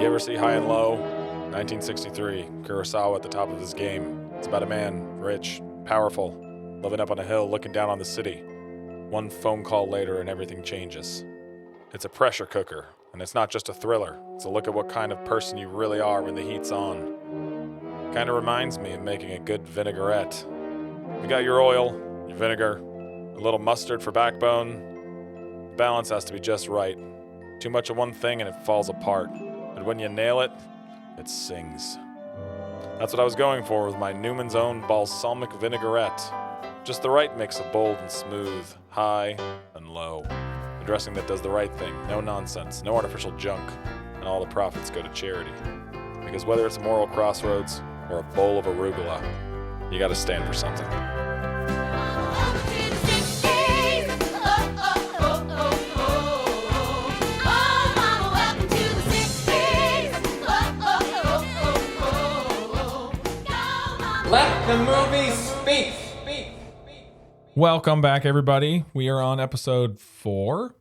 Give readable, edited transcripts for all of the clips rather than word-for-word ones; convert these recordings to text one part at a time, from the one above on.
You ever see High and Low? 1963, Kurosawa at the top of his game. It's about a man, rich, powerful, living up on a hill looking down on the city. One phone call later and everything changes. It's a pressure cooker, and it's not just a thriller. It's a look at what kind of person you really are when the heat's on. Kind of reminds me of making a good vinaigrette. You got your oil, your vinegar, a little mustard for backbone. The balance has to be just right. Too much of one thing and it falls apart. But when you nail it, it sings. That's what I was going for with my Newman's Own balsamic vinaigrette. Just the right mix of bold and smooth, high and low. A dressing that does the right thing, no nonsense, no artificial junk, and all the profits go to charity. Because whether it's a moral crossroads or a bowl of arugula, you gotta stand for something. Let the movie speak. Welcome back, everybody. We are on episode 4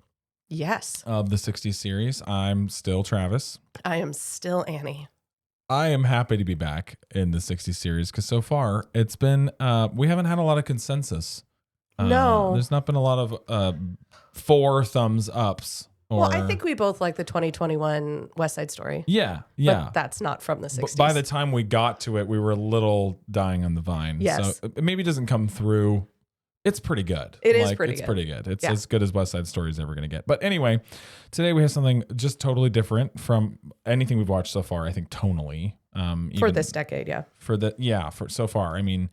Yes. of the 60s series. I'm still Travis. I am still Annie. I am happy to be back in the 60s series because so far it's been, we haven't had a lot of consensus. No. There's not been a lot of 4 thumbs ups. Well, I think we both like the 2021 West Side Story. Yeah. But that's not from the 60s. But by the time we got to it, we were a little dying on the vine. Yes. So it maybe doesn't come through. It's pretty good. It's pretty good. It's Yeah. as good as West Side Story is ever going to get. But anyway, today we have something just totally different from anything we've watched so far, I think tonally. For this decade, yeah. For so far. I mean,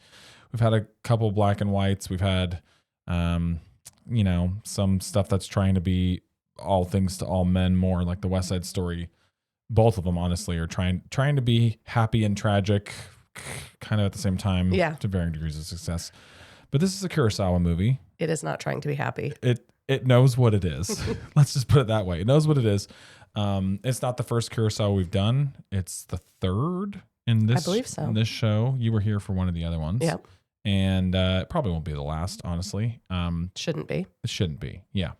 we've had a couple black and whites. We've had, some stuff that's trying to be all things to all men more, like the West Side Story. Both of them, honestly, are trying to be happy and tragic kind of at the same time, to varying degrees of success. But this is a Kurosawa movie. It is not trying to be happy. It knows what it is. Let's just put it that way. It knows what it is. It's not the first Kurosawa we've done. It's the third in this, I believe so. in this show. You were here for one of the other ones. Yep. And it probably won't be the last, honestly. Shouldn't be. It shouldn't be. Yeah.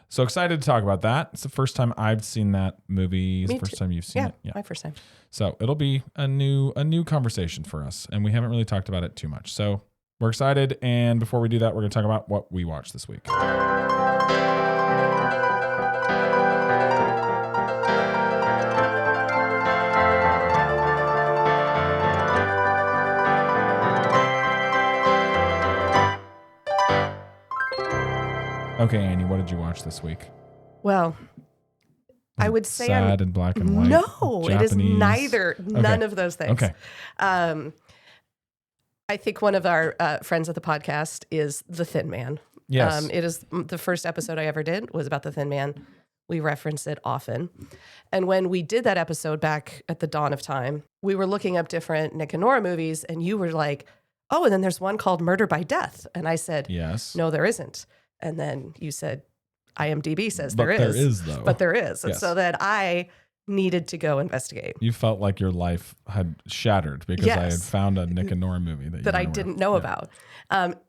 So excited to talk about that. It's the first time I've seen that movie. It's the first time you've seen it. Yeah, my first time. So it'll be a new conversation for us. And we haven't really talked about it too much. So we're excited. And before we do that, we're going to talk about what we watched this week. Okay, Annie, what did you watch this week? Well, I would say sad and black and white. No, Japanese. it is neither. None of those things. Okay. I think one of our friends of the podcast is The Thin Man. Yes. It is the first episode I ever did was about The Thin Man. We reference it often. And when we did that episode back at the dawn of time, we were looking up different Nick and Nora movies, and you were like, oh, and then there's one called Murder by Death. And I said, Yes. no, there isn't. And then you said, IMDb says But there is. there is, though. But there is. And Yes. so that I needed to go investigate. You felt like your life had shattered because I had Yes. found a Nick and Nora movie that I didn't know about.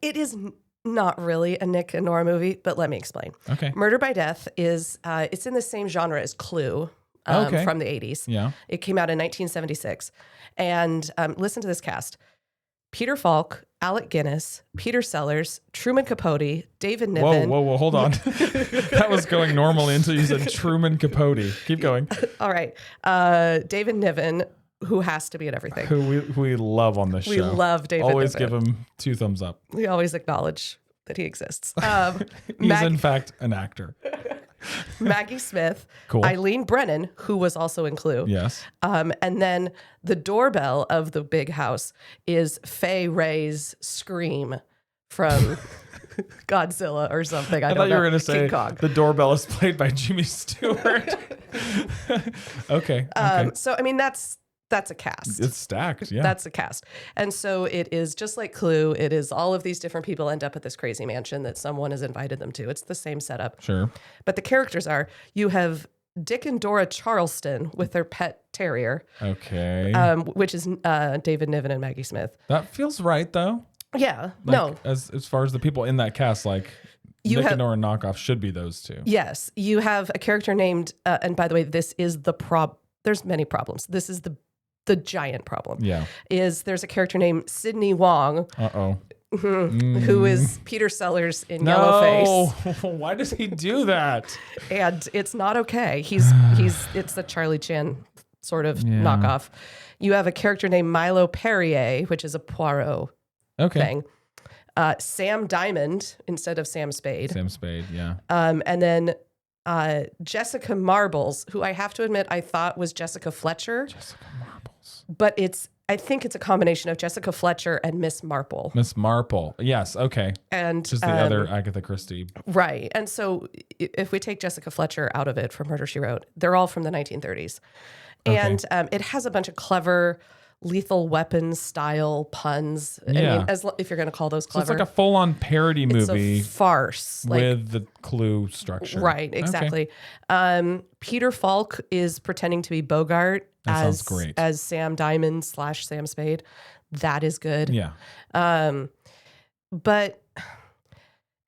It is not really a Nick and Nora movie, but let me explain. Okay. Murder by Death is, it's in the same genre as Clue Okay. from the 80s. Yeah. It came out in 1976. And listen to this cast. Peter Falk, Alec Guinness, Peter Sellers, Truman Capote, David Niven. Whoa, hold on. That was going normally until you said Truman Capote. Keep going. All right. David Niven, who has to be at everything. Who we love on this show. We love David Always Niven. give him 2 thumbs up. We always acknowledge that he exists. He's in fact an actor. Maggie Smith, Cool. Eileen Brennan, who was also in Clue. Yes. And then the doorbell of the big house is Fay Ray's scream from Godzilla or something. I thought don't you know. were going to say King Kong. the doorbell is played by Jimmy Stewart. Okay. So, I mean, that's a cast. It's stacked. Yeah. That's a cast. And so it is just like Clue. It is all of these different people end up at this crazy mansion that someone has invited them to. It's the same setup. Sure. But the characters are, you have Dick and Dora Charleston with their pet terrier, Okay. which is David Niven and Maggie Smith. That feels right, though. Yeah. Like, No. As far as the people in that cast, like You Nick have- and Nora knockoff should be those two. Yes. You have a character named, and by the way, this is the there's many problems. This is the giant problem. Yeah. Is there's a character named Sidney Wong Uh-oh. who is Peter Sellers in Yellowface. No. Why does he do that? And it's not okay. It's the Charlie Chan sort of knockoff. You have a character named Milo Perrier, which is a Poirot thing. Sam Diamond instead of Sam Spade. Sam Spade, yeah. And then Jessica Marbles, who I have to admit I thought was Jessica Fletcher. Jessica Marbles. But I think it's a combination of Jessica Fletcher and Miss Marple. Miss Marple. Yes, okay. And just the other Agatha Christie. Right. And so if we take Jessica Fletcher out of it from Murder, She Wrote, they're all from the 1930s. Okay. And it has a bunch of clever Lethal Weapon style puns. Yeah. I mean, if you're going to call those clever. So it's like a full-on parody movie. It's a farce. With the clue structure. Right, exactly. Okay. Peter Falk is pretending to be Bogart sounds great. As Sam Diamond / Sam Spade. That is good. Yeah. But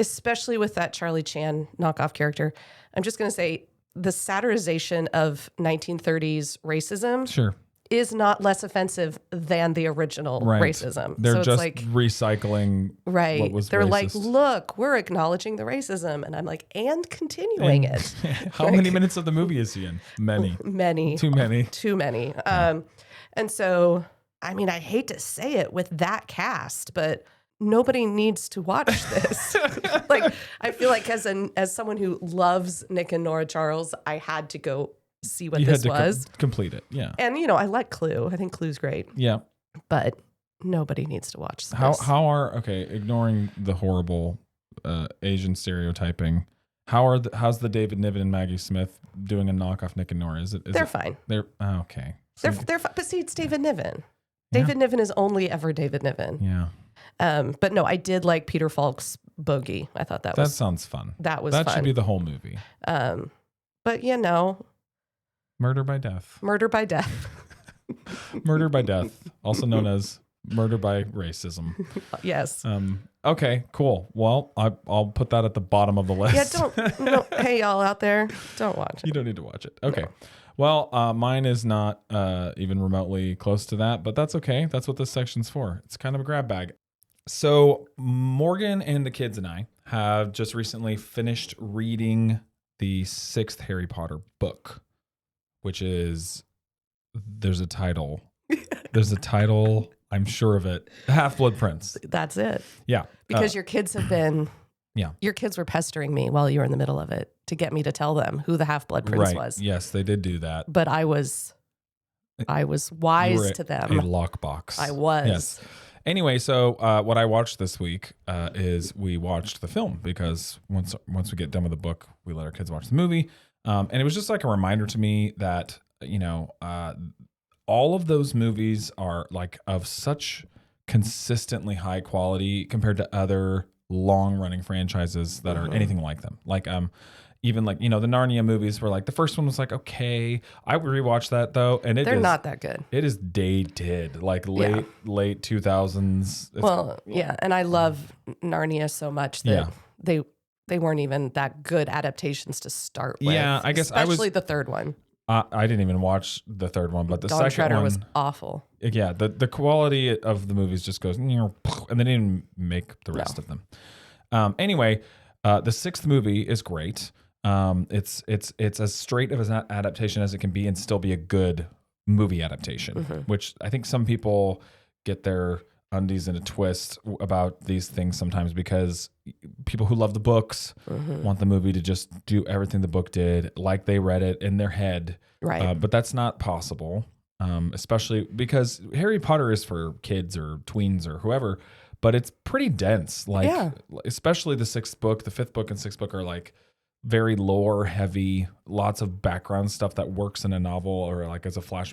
especially with that Charlie Chan knockoff character, I'm just going to say the satirization of 1930s racism is not less offensive than the original racism. They're so it's just like, recycling what was They're racist. like, look, we're acknowledging the racism. And I'm like, and continuing it. How many minutes of the movie is he in? Many. Many. Too many. Too many. And so, I mean, I hate to say it with that cast, but nobody needs to watch this. Like, I feel like as someone who loves Nick and Nora Charles, I had to go see what this was. Complete it. Yeah. And I like Clue. I think Clue's great. Yeah. But nobody needs to watch this. Ignoring the horrible Asian stereotyping, how's the David Niven and Maggie Smith doing a knockoff Nick and Nora? They're fine. They're okay. They're fine. But see, it's David Niven. David Niven is only ever David Niven. Yeah. But no, I did like Peter Falk's Bogey. I thought that sounds fun. That should be the whole movie. But Murder by Death. Murder by Death. Murder by Death, also known as Murder by Racism. Yes. Okay, cool. Well, I'll put that at the bottom of the list. Yeah, hey, y'all out there, don't watch it. You don't need to watch it. Okay. No. Well, mine is not even remotely close to that, but that's okay. That's what this section's for. It's kind of a grab bag. So Morgan and the kids and I have just recently finished reading the 6th Harry Potter book, which is, there's a title. I'm sure of it. Half-Blood Prince. That's it. Yeah. Because your kids have been, yeah. Your kids were pestering me while you were in the middle of it to get me to tell them who the Half-Blood Prince was. Yes, they did do that. But I was wise to them. A lockbox. I was. Yes. Anyway, so what I watched this week is we watched the film, because once we get done with the book, we let our kids watch the movie. And it was just like a reminder to me that, all of those movies are like of such consistently high quality compared to other long running franchises that are anything like them. Like, even like, the Narnia movies were like, the first one was like, okay, I rewatched that though. And they're not that good. It is dated, like late 2000s. And I love Narnia so much that they weren't even that good adaptations to start with. Yeah, I guess especially the third one. I didn't even watch the third one, but the Dawn second Treader one was awful. Yeah, the quality of the movies just goes, and they didn't even make the rest of them. Anyway, the 6th movie is great. It's as straight of an adaptation as it can be and still be a good movie adaptation, which I think some people get their undies in a twist about these things sometimes, because people who love the books want the movie to just do everything the book did, like they read it in their head. Right. But that's not possible, especially because Harry Potter is for kids or tweens or whoever, but it's pretty dense. Like, especially the 6th book, the 5th book and 6th book are like very lore heavy, lots of background stuff that works in a novel or like as a flash.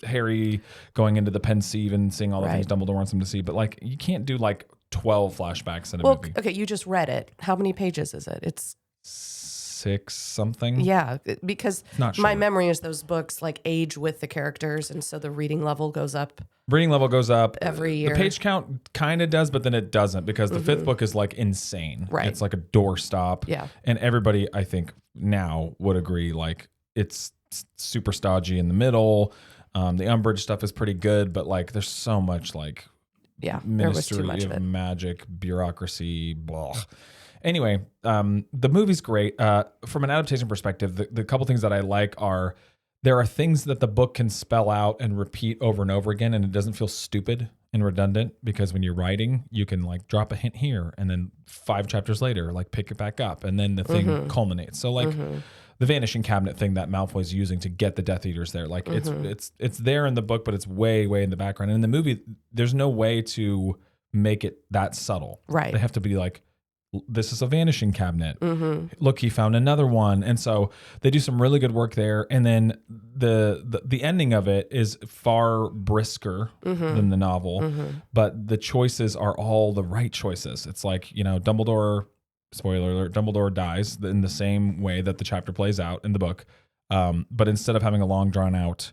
Harry going into the Pensieve and seeing all the things Dumbledore wants him to see, but like you can't do like 12 flashbacks in a movie. Okay, you just read it. How many pages is it? It's 6 something. Yeah, because Not my sure. memory is those books like age with the characters, and so the reading level goes up. Reading level goes up every year. The page count kind of does, but then it doesn't, because the 5th book is like insane. Right. It's like a doorstop. Yeah. And everybody, I think, now would agree, like it's super stodgy in the middle. The Umbridge stuff is pretty good, but like there's so much like Yeah, there was too Ministry much of of it. Magic, bureaucracy, blah. Anyway, the movie's great. From an adaptation perspective, the couple things that I like are there are things that the book can spell out and repeat over and over again, and it doesn't feel stupid and redundant because when you're writing, you can like drop a hint here and then 5 chapters later, like pick it back up, and then the thing culminates. So like the vanishing cabinet thing that Malfoy's using to get the Death Eaters there, like it's there in the book, but it's way in the background. And in the movie, there's no way to make it that subtle. Right. They have to be like, this is a vanishing cabinet. Look, he found another one. And so they do some really good work there. And then the ending of it is far brisker than the novel, but the choices are all the right choices. It's like, Dumbledore, spoiler alert, Dumbledore dies in the same way that the chapter plays out in the book. But instead of having a long drawn out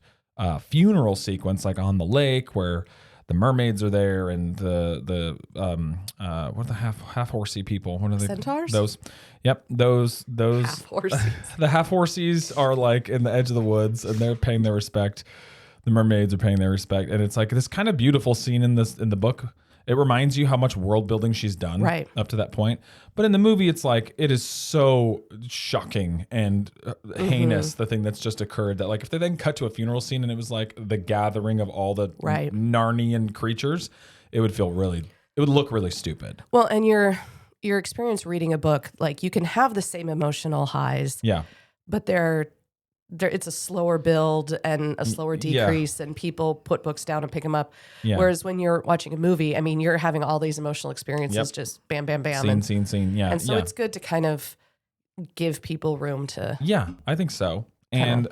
funeral sequence like on the lake where the mermaids are there and the what are the half horsey people? What are they? Centaurs? Those Half horses. the half horsies are like in the edge of the woods and they're paying their respect. The mermaids are paying their respect, and it's like this kind of beautiful scene in the book. It reminds you how much world building she's done Right. up to that point. But in the movie, it's like, it is so shocking and heinous, the thing that's just occurred, that like if they then cut to a funeral scene and it was like the gathering of all the Right. Narnian creatures, it would look really stupid. Well, and your experience reading a book, like you can have the same emotional highs, Yeah. but it's a slower build and a slower yeah. decrease, and people put books down and pick them up. Yeah. Whereas when you're watching a movie, I mean, you're having all these emotional experiences, Yep. just bam, bam, bam. Scene. Yeah. And so yeah. it's good to kind of give people room to. Yeah, I think so. And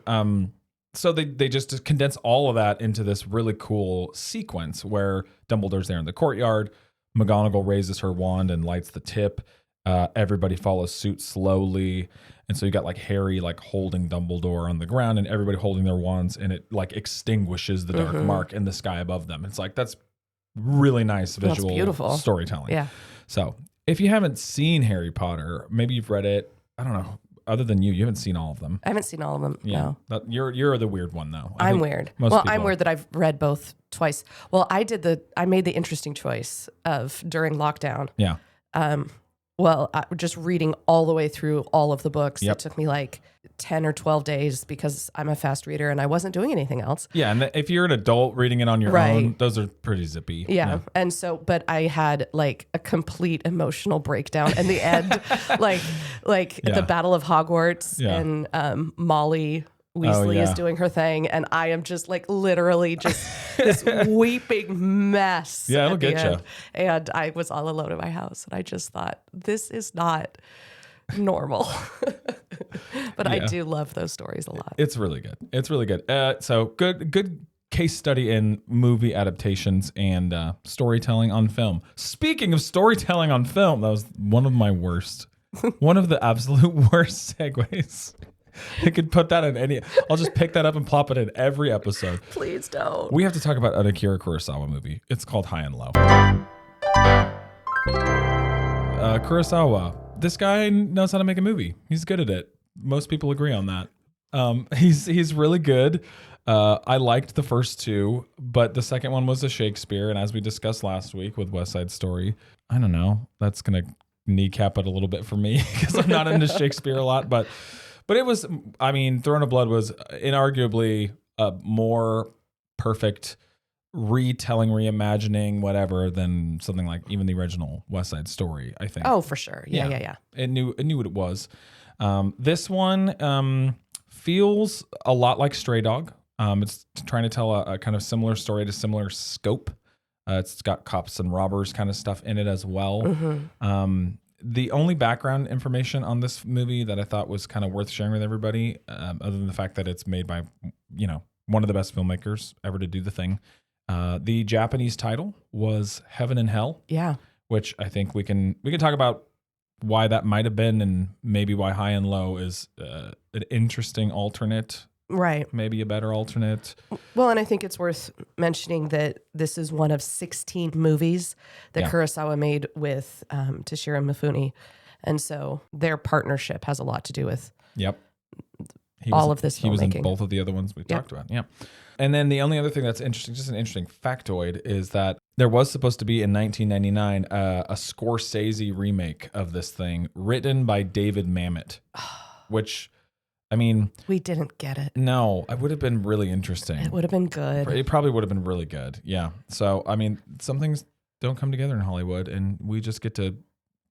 so they just condense all of that into this really cool sequence where Dumbledore's there in the courtyard. McGonagall raises her wand and lights the tip. Everybody follows suit slowly. And so you got like Harry like holding Dumbledore on the ground and everybody holding their wands, and it like extinguishes the dark mark in the sky above them. It's like, that's really nice That's visual beautiful. storytelling. Yeah. So if you haven't seen Harry Potter, maybe you've read it. I don't know. Other than you haven't seen all of them. I haven't seen all of them. No. You're the weird one though. I I'm think weird. most Well, people- I'm weird that I've read both twice. Well, I made the interesting choice of during lockdown. Yeah. Just reading all the way through all of the books. Yep. It took me like 10 or 12 days because I'm a fast reader and I wasn't doing anything else. Yeah, and if you're an adult reading it on your Right. own, those are pretty zippy. Yeah. And so, but I had like a complete emotional breakdown in the end, like Yeah. the Battle of Hogwarts, Yeah. and Molly Weasley yeah. is doing her thing, and I am just like literally just this weeping mess. Yeah, it'll at the get ya. end. And I was all alone in my house, and I just thought, this is not normal. But I Yeah. do love those stories a lot. It's really good. It's really good. So good case study in movie adaptations and storytelling on film. Speaking of storytelling on film, that was one of my worst, one of the absolute worst segues. I could put that in any. I'll just pick that up and plop it in every episode. Please don't. We have to talk about an Akira Kurosawa movie. It's called High and Low. Kurosawa. This guy knows how to make a movie. He's good at it. Most people agree on that. He's really good. I liked the first two, but the second one was a Shakespeare. And as we discussed last week with West Side Story, I don't know. That's going to kneecap it a little bit for me because I'm not into Shakespeare a lot. But it was, I mean, Throne of Blood was inarguably a more perfect retelling, reimagining, whatever, than something like even the original West Side Story, I think. Oh, for sure. Yeah. It knew what it was. This one feels a lot like Stray Dog. It's trying to tell a kind of similar story to similar scope. It's got cops and robbers kind of stuff in it as well. The only background information on this movie that I thought was kind of worth sharing with everybody, other than the fact that it's made by, one of the best filmmakers ever to do the thing. The Japanese title was Heaven and Hell. Yeah. Which I think we can talk about why that might have been, and maybe why High and Low is an interesting alternate, Right. maybe a better alternate. Well, and I think it's worth mentioning that this is one of 16 movies that Yeah. Kurosawa made with Toshiro Mifune. And so their partnership has a lot to do with Yep. all of this He was in filmmaking. both of the other ones we talked about. Yeah. And then the only other thing that's interesting, just an interesting factoid, is that there was supposed to be in 1999 a Scorsese remake of this thing written by David Mamet, which, I mean, We didn't get it. no, it would have been really interesting. It would have been good. It probably would have been really good. Yeah. So, I mean, some things don't come together in Hollywood, and we just get to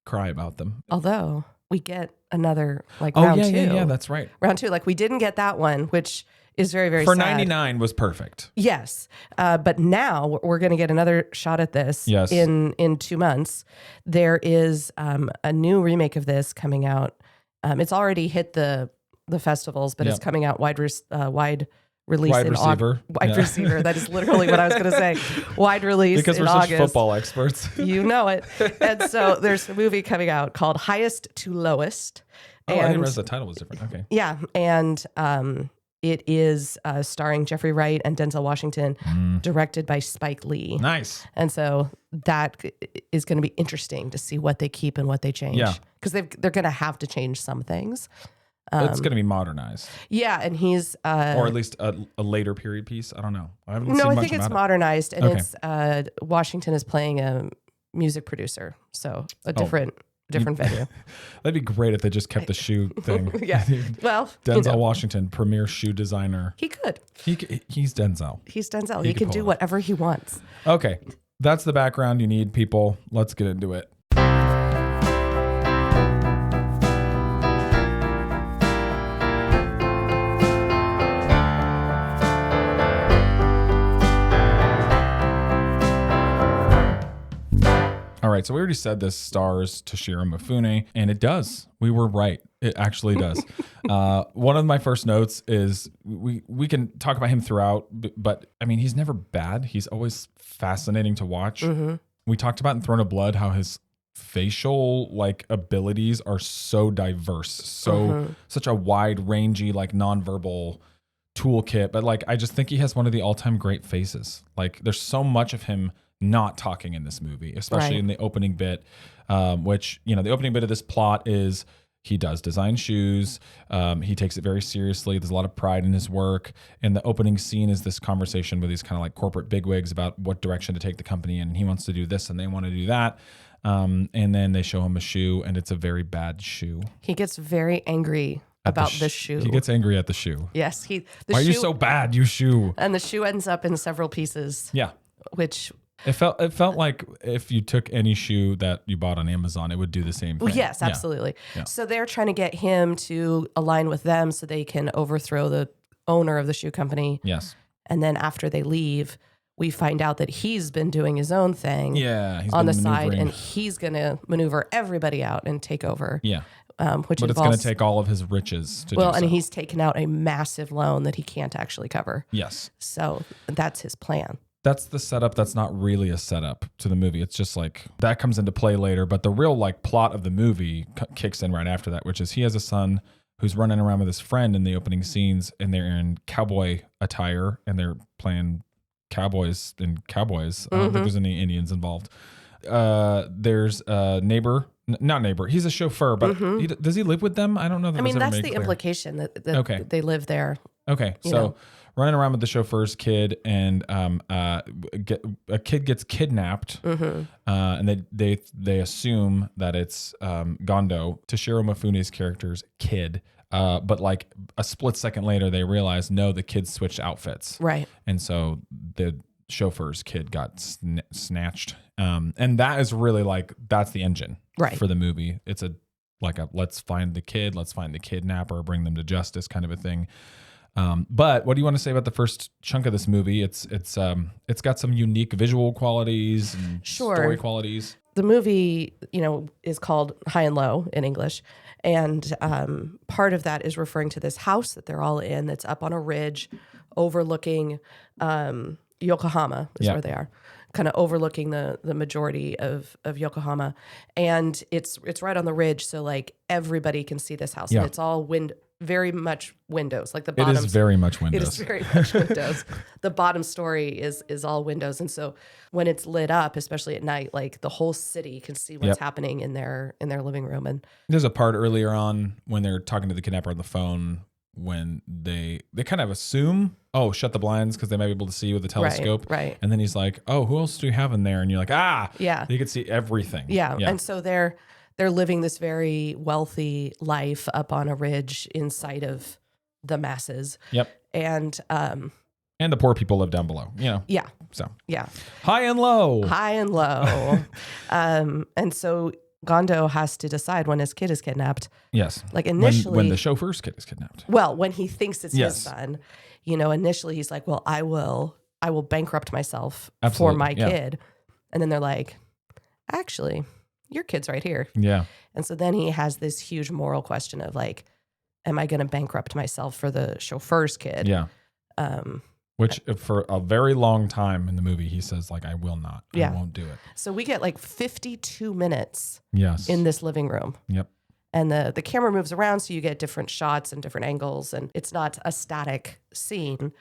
cry about them. Although we get another like Oh, round yeah, two. yeah, that's right. Round two. Like we didn't get that one, which is very, very For sad. 99 was perfect. Yes. But now we're going to get another shot at this Yes. in 2 months. There is a new remake of this coming out. It's already hit the festivals, but it's Yep. coming out wide release Wide in receiver. Wide Yeah. receiver. That is literally what I was going to say. Wide release Because in we're August. such football experts. You know it. And so there's a movie coming out called Highest to Lowest. Oh, I didn't And realize the title was different. Okay. yeah, and it is starring Jeffrey Wright and Denzel Washington, directed by Spike Lee. Nice. And so that is going to be interesting to see what they keep and what they change. Yeah. Because they're going to have to change some things. It's going to be modernized, Yeah, and he's or at least a later period piece. I don't know. I haven't seen no, I much think it's about modernized, and Okay. it's Washington is playing a music producer, so a different venue. it. That'd be great if they just kept the shoe thing. Yeah. Well, Denzel Washington, premier shoe designer. he could. He's Denzel. He's Denzel. He He could can pull do it off. whatever he wants. Okay. That's the background you need, people. Let's get into it. All right, so we already said this stars Toshiro Mifune, and it does. We were right. It actually does. One of my first notes is we can talk about him throughout, but I mean, he's never bad. He's always fascinating to watch. We talked about in Throne of Blood how his facial like abilities are so diverse, such a wide rangy like nonverbal toolkit. But like, I just think he has one of the all-time great faces. Like, there's so much of him not talking in this movie, especially Right. in the opening bit, which, you know, the opening bit of this plot is he does design shoes. He takes it very seriously. There's a lot of pride in his work. And the opening scene is this conversation with these kind of like corporate bigwigs about what direction to take the company. And he wants to do this and they want to do that. And then they show him a shoe and it's a very bad shoe. He gets very angry about the shoe. He gets angry at the shoe. Yes, the Why are shoe, you so bad, you shoe? and the shoe ends up in several pieces, Yeah. which It felt like if you took any shoe that you bought on Amazon, it would do the same thing. yes, Yeah. absolutely. Yeah. So they're trying to get him to align with them so they can overthrow the owner of the shoe company. Yes. And then after they leave, we find out that he's been doing his own thing Yeah. He's on the been side, maneuvering. and he's going to maneuver everybody out and take over. Yeah. Which But it's involves going to take all of his riches to well, do and so. he's taken out a massive loan that he can't actually cover. Yes. So that's his plan. That's the setup. That's not really a setup to the movie. It's just like that comes into play later. But the real like plot of the movie kicks in right after that, which is he has a son who's running around with his friend in the opening scenes, and they're in cowboy attire and they're playing cowboys and cowboys. I don't think there's any Indians involved. There's a neighbor, not neighbor. He's a chauffeur, but does he live with them? I don't know. That I mean, was ever that's made the clear. implication that Okay. they live there. Okay, you so know. running around with the chauffeur's kid, and a kid gets kidnapped, and they assume that it's Gondo, Toshiro Mifune's character's kid. But like a split second later, they realize no, the kid switched outfits, Right. and so the chauffeur's kid got snatched. And that is really like that's the engine Right. for the movie. It's a let's find the kid, let's find the kidnapper, bring them to justice kind of a thing. But what do you want to say about the first chunk of this movie? It's got some unique visual qualities and Sure. story qualities. The movie, is called High and Low in English. And part of that is referring to this house that they're all in that's up on a ridge overlooking Yokohama is Yeah. where they are, kind of overlooking the majority of Yokohama. And it's right on the ridge. So like everybody can see this house. Yeah. And it's all very much windows. Like the It bottom. is very much It Windows. is very much windows. The bottom story is all windows, and so when it's lit up, especially at night, like the whole city can see what's Yep. happening in their living room. And There's a part earlier on when they're talking to the kidnapper on the phone when they kind of assume, oh, shut the blinds because they might be able to see with the telescope. Right. And then he's like, oh, who else do you have in there? And you're like, Yeah. you can see everything. Yeah. And so they're living this very wealthy life up on a ridge in sight of the masses. Yep. And the poor people live down below, yeah. So Yeah. high and low. High and low. And so Gondo has to decide when his kid is kidnapped. Yes. Like initially, when the chauffeur's kid is kidnapped. well, when he thinks it's Yes. his son, initially he's like, well, I will bankrupt myself Absolutely, for my yeah. kid. And then they're like, actually, your kid's right here. Yeah. And so then he has this huge moral question of like, am I going to bankrupt myself for the chauffeur's kid? Yeah. Which for a very long time in the movie, he says like, I will not. Yeah. I won't do it. So we get like 52 minutes Yes. in this living room. Yep. And the camera moves around, so you get different shots and different angles, and it's not a static scene.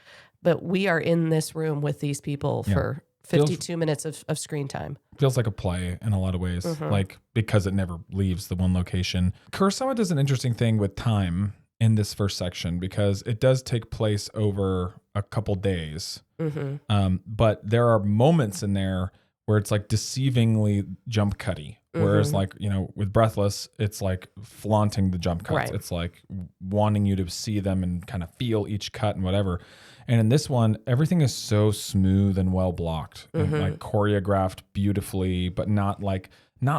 But we are in this room with these people for 52 minutes of screen time. Feels like a play in a lot of ways, like because it never leaves the one location. Kurosawa does an interesting thing with time in this first section because it does take place over a couple days. But there are moments in there where it's like deceivingly jump cutty. Whereas like, with Breathless, it's like flaunting the jump cuts. Right. It's like wanting you to see them and kind of feel each cut and whatever. And in this one, everything is so smooth and well blocked and like choreographed beautifully, but not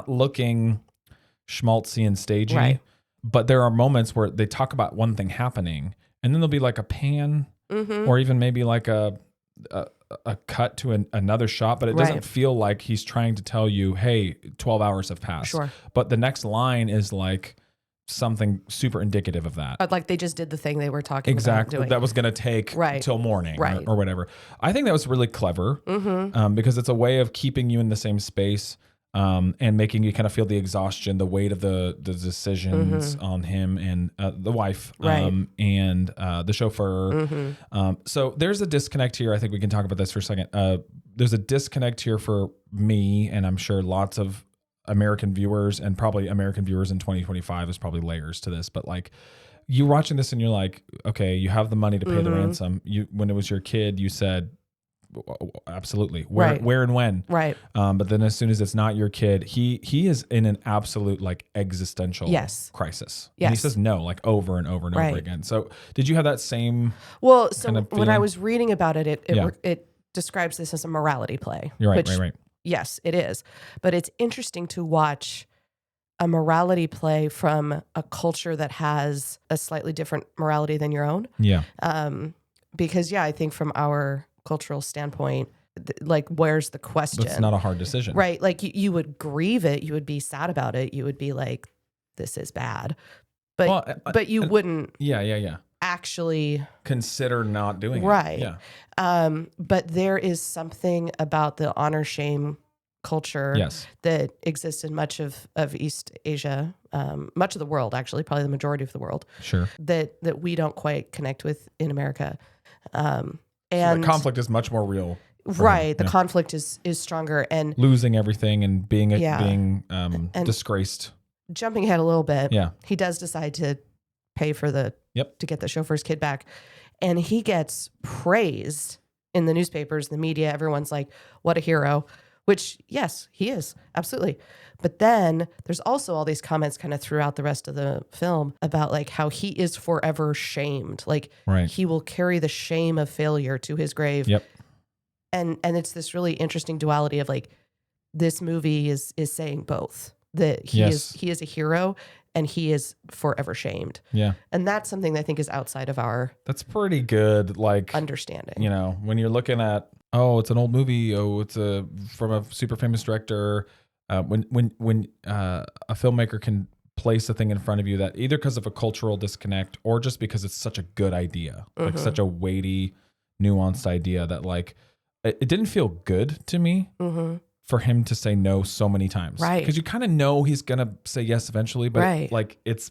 looking schmaltzy and stagey. Right. But there are moments where they talk about one thing happening and then there'll be like a pan or even maybe like a cut to another shot, but it doesn't Right. feel like he's trying to tell you, hey, 12 hours have passed. Sure. But the next line is like something super indicative of that. But like they just did the thing they were talking Exactly. about doing. That was going to take Right. till morning Right. or whatever. I think that was really clever because it's a way of keeping you in the same space and making you kind of feel the exhaustion, the weight of the decisions on him and the wife Right. and the chauffeur. So there's a disconnect here. I think we can talk about this for a second. There's a disconnect here for me, and I'm sure lots of American viewers and probably American viewers in 2025. There's probably layers to this, but like you watching this and you're like, okay, you have the money to pay the ransom. When it was your kid, you said, absolutely. Where and when? Right. But then as soon as it's not your kid, he is in an absolute like existential crisis. Yes. And he says no like over and over and Right. over again. So did you have that same? Well, so kind of when I feeling? was reading about it, Yeah. it describes this as a morality play. You're right, which, right. Yes, it is. But it's interesting to watch a morality play from a culture that has a slightly different morality than your own. Yeah. Because I think from our cultural standpoint, like where's the question? It's not a hard decision. Right. Like you would grieve it. You would be sad about it. You would be like, this is bad. But but you wouldn't Yeah. actually Consider not doing Right. it. Yeah. But there is something about the honor shame culture Yes. that exists in much of East Asia, much of the world, actually, probably the majority of the world, Sure. that we don't quite connect with in America. So And the conflict is much more real. for right, him. the Yeah. conflict is stronger. And Losing everything and being And- disgraced. jumping ahead a little bit, Yeah. he does decide to pay for to get the chauffeur's kid back. And he gets praised in the newspapers, the media. Everyone's like, what a hero, which, yes, he is. Absolutely. But then there's also all these comments kind of throughout the rest of the film about like how he is forever shamed. Like Right. he will carry the shame of failure to his grave. Yep. And it's this really interesting duality of like, this movie is saying both, that he is a hero and he is forever shamed. Yeah. And that's something that I think is outside of our That's pretty good. Like, understanding. when you're looking at, it's an old movie. It's from a super famous director. When a filmmaker can place a thing in front of you that either because of a cultural disconnect or just because it's such a good idea, like such a weighty, nuanced idea that like, it didn't feel good to me for him to say no so many times. Right. Because you kind of know he's going to say yes eventually, but Right. like it's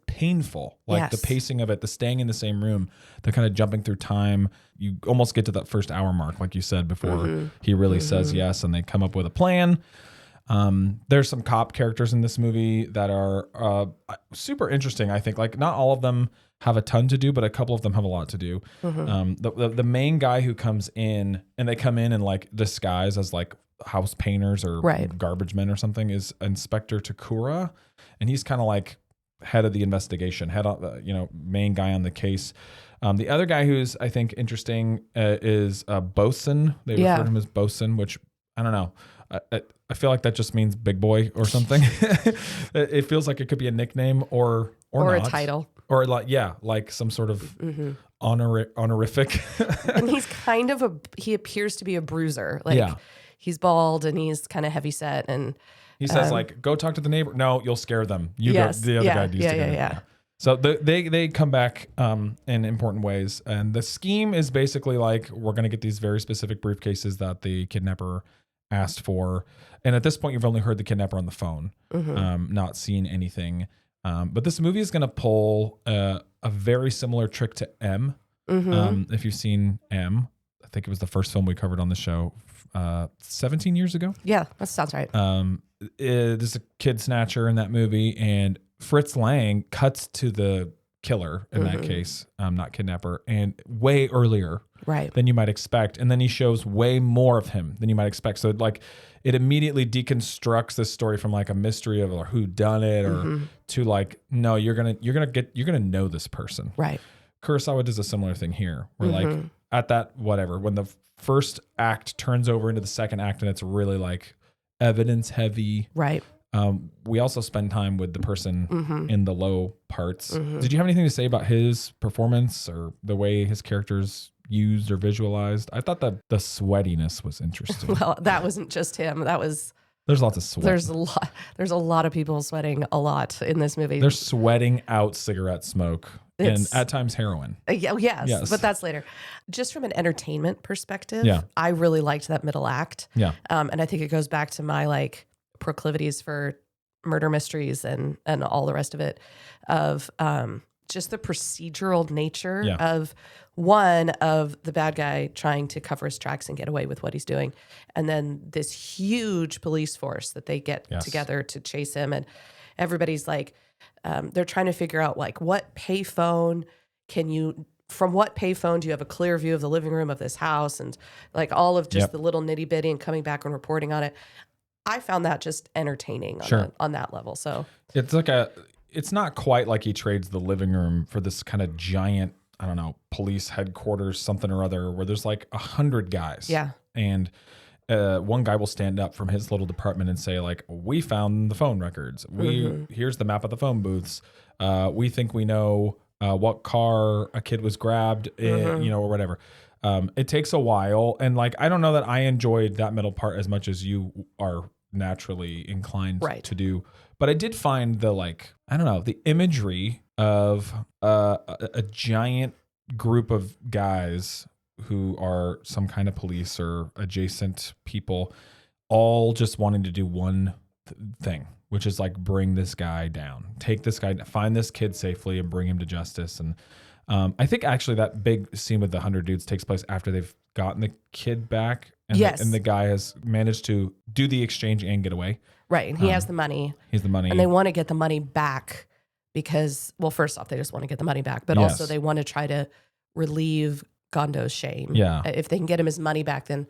painful. Like the Yes. pacing of it, the staying in the same room, the kind of jumping through time. You almost get to that first hour mark, like you said before he really says yes and they come up with a plan. There's some cop characters in this movie that are super interesting. I think like not all of them have a ton to do, but a couple of them have a lot to do. The main guy who comes in, and they come in like disguise as like house painters or garbage men or something, is Inspector Takura, and he's kind of like head of the investigation, main guy on the case. The other guy who's I think interesting is Bosun. They refer to him as Bosun, which I don't know. I feel like that just means big boy or something. It feels like it could be a nickname or a not. title. Or like some sort of honorific. And he's kind of he appears to be a bruiser. Like he's bald and he's kind of heavy set, and he says like, go talk to the neighbor. No, you'll scare them. The other guy needs to go. So they come back in important ways. And the scheme is basically like, we're going to get these very specific briefcases that the kidnapper asked for. And at this point, you've only heard the kidnapper on the phone, not seen anything. But this movie is going to pull a very similar trick to M. If you've seen M, I think it was the first film we covered on the show 17 years ago. Yeah, that sounds right. There's a kid snatcher in that movie, and Fritz Lang cuts to the killer in that case, not kidnapper, and way earlier than you might expect. And then he shows way more of him than you might expect. So like it immediately deconstructs this story from like a mystery of who done it or to like, no, you're gonna know this person. Right. Kurosawa does a similar thing here where like at that whatever, when the first act turns over into the second act and it's really like evidence heavy. Right. We also spend time with the person in the low parts. Did you have anything to say about his performance or the way his character's used or visualized? I thought that the sweatiness was interesting. Well, that wasn't just him. There's lots of sweat. There's a lot of people sweating a lot in this movie. They're sweating out cigarette smoke and at times heroin. Yes, but that's later. Just from an entertainment perspective, I really liked that middle act. Yeah. And I think it goes back to my like proclivities for murder mysteries and all the rest of it, of just the procedural nature of one of the bad guy trying to cover his tracks and get away with what he's doing. And then this huge police force that they get together to chase him. And everybody's like, they're trying to figure out like from what payphone do you have a clear view of the living room of this house? And like all of just the little nitty bitty and coming back and reporting on it. I found that just entertaining on that level. So it's like it's not quite like he trades the living room for this kind of giant, I don't know, police headquarters, something or other, where there's like 100 guys. Yeah. And one guy will stand up from his little department and say like, we found the phone records. Here's the map of the phone booths. We think we know what car a kid was grabbed, or whatever. It takes a while. And like, I don't know that I enjoyed that middle part as much as you are naturally inclined to do. But I did find the imagery of a giant group of guys who are some kind of police or adjacent people, all just wanting to do one thing, which is like bring this guy down, take this guy, find this kid safely and bring him to justice. And I think actually that big scene with the 100 dudes takes place after they've gotten the kid back. And, and the guy has managed to do the exchange and get away. Right. And he has the money. He's the money. And they want to get the money back because, well, first off, they just want to get the money back. But also they want to try to relieve Gondo's shame. Yeah. If they can get him his money back, then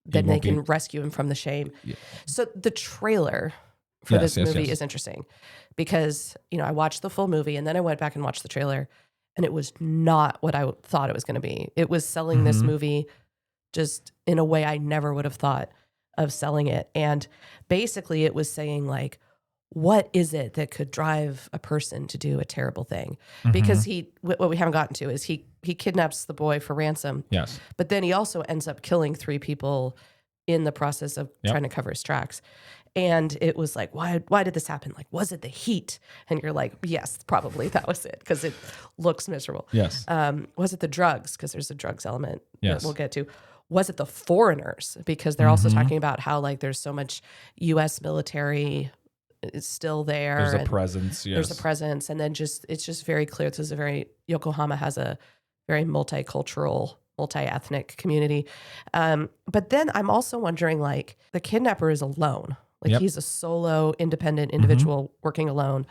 they can rescue him from the shame. Yeah. So the trailer for this movie is interesting because, I watched the full movie and then I went back and watched the trailer and it was not what I thought it was going to be. It was selling this movie just in a way I never would have thought of selling it. And basically it was saying like, what is it that could drive a person to do a terrible thing? Because what we haven't gotten to is he kidnaps the boy for ransom. Yes. But then he also ends up killing 3 people in the process of trying to cover his tracks. And it was like, why did this happen? Like, was it the heat? And you're like, yes, probably that was it because it looks miserable. Yes. Was it the drugs? Because there's a drugs element that we'll get to. Was it the foreigners? Because they're also talking about how like there's so much U.S. military is still there. There's a presence. Yes. There's a presence. And then it's just very clear. This is Yokohama has a very multicultural, multi-ethnic community. But then I'm also wondering like the kidnapper is alone. Like Yep. he's a solo, independent individual working alone,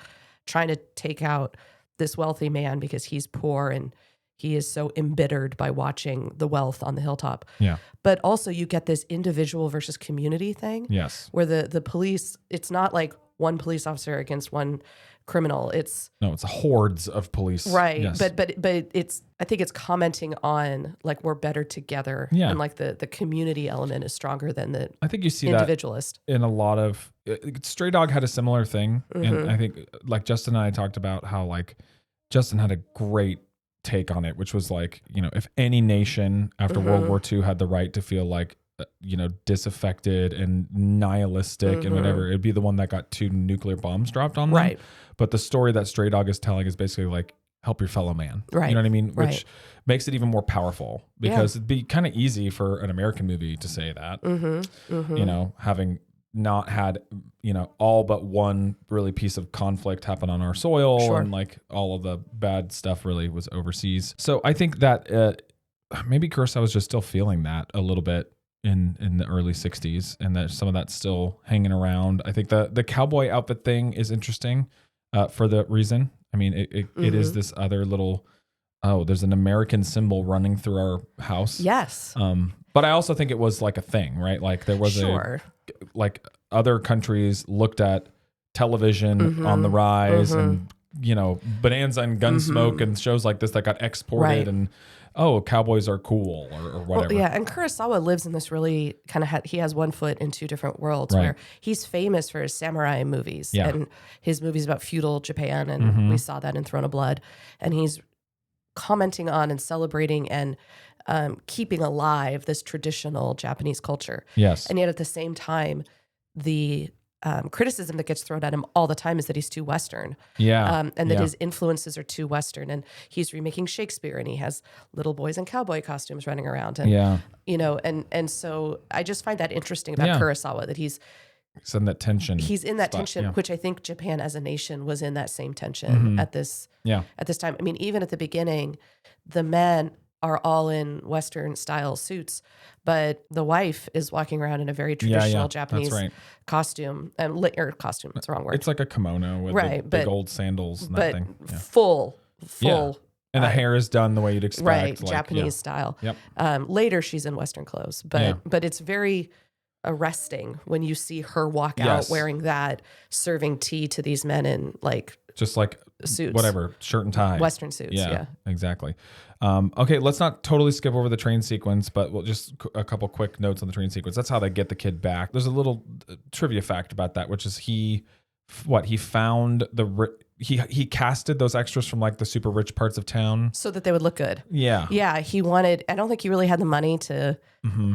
trying to take out this wealthy man because he's poor and he is so embittered by watching the wealth on the hilltop. Yeah. But also you get this individual versus community thing Yes. where the police, it's not like one police officer against one criminal. It's No, it's hordes of police. right. Yes. But it's, I think it's commenting on like we're better together. Yeah. And like the community element is stronger than the I think you see that individualist. in a lot of Stray Dog had a similar thing, Mm-hmm. and I think like Justin and I talked about how like Justin had a great take on it, which was like, you know, if any nation after World Mm-hmm. War II had the right to feel like disaffected and nihilistic and whatever, it'd be the one that got 2 nuclear bombs dropped on them. Right. But the story that Stray Dog is telling is basically like, help your fellow man. Right. You know what I mean? Which Right. makes it even more powerful because it'd be kind of easy for an American movie to say that, you know, having not had, all but one really piece of conflict happen on our soil Sure. and like all of the bad stuff really was overseas. So I think that maybe Kurosawa was just still feeling that a little bit in the early 60s and that some of that's still hanging around. I think the cowboy outfit thing is interesting for the reason. I mean, it is this other little, there's an American symbol running through our house. Yes. But I also think it was like a thing, right? Like there was Sure. like other countries looked at television on the rise and, Bonanza and Gunsmoke and shows like this that got exported Right. and, cowboys are cool or whatever. Well, yeah, and Kurosawa lives in this really kind of, he has one foot in 2 different worlds Right. where he's famous for his samurai movies Yeah. and his movies about feudal Japan. And we saw that in Throne of Blood. And he's commenting on and celebrating and keeping alive this traditional Japanese culture. Yes. And yet at the same time, the criticism that gets thrown at him all the time is that he's too Western. Yeah. And that Yeah. his influences are too Western. And he's remaking Shakespeare and he has little boys in cowboy costumes running around. And, Yeah. and so I just find that interesting about Yeah. Kurosawa, that he's It's in that tension. in that spot, tension, yeah. which I think Japan as a nation was in that same tension at this Yeah. time. I mean, even at the beginning, the men are all in Western style suits, but the wife is walking around in a very traditional That's Japanese right. costume, or costume, that's the wrong word. It's like a kimono with Right, the big but- old sandals and that but thing. Yeah. full, And the hair is done the way you'd expect. right, like, Japanese style. Yep. Later, she's in Western clothes, but it's very arresting when you see her walk out Yes. wearing that, serving tea to these men in like Just like suits, whatever, shirt and tie. Western suits. Yeah. Exactly. Okay, let's not totally skip over the train sequence, but we'll just a couple quick notes on the train sequence. That's how they get the kid back. There's a little trivia fact about that, which is he found he casted those extras from like the super rich parts of town. So that they would look good. Yeah. Yeah, he wanted. I don't think he really had the money to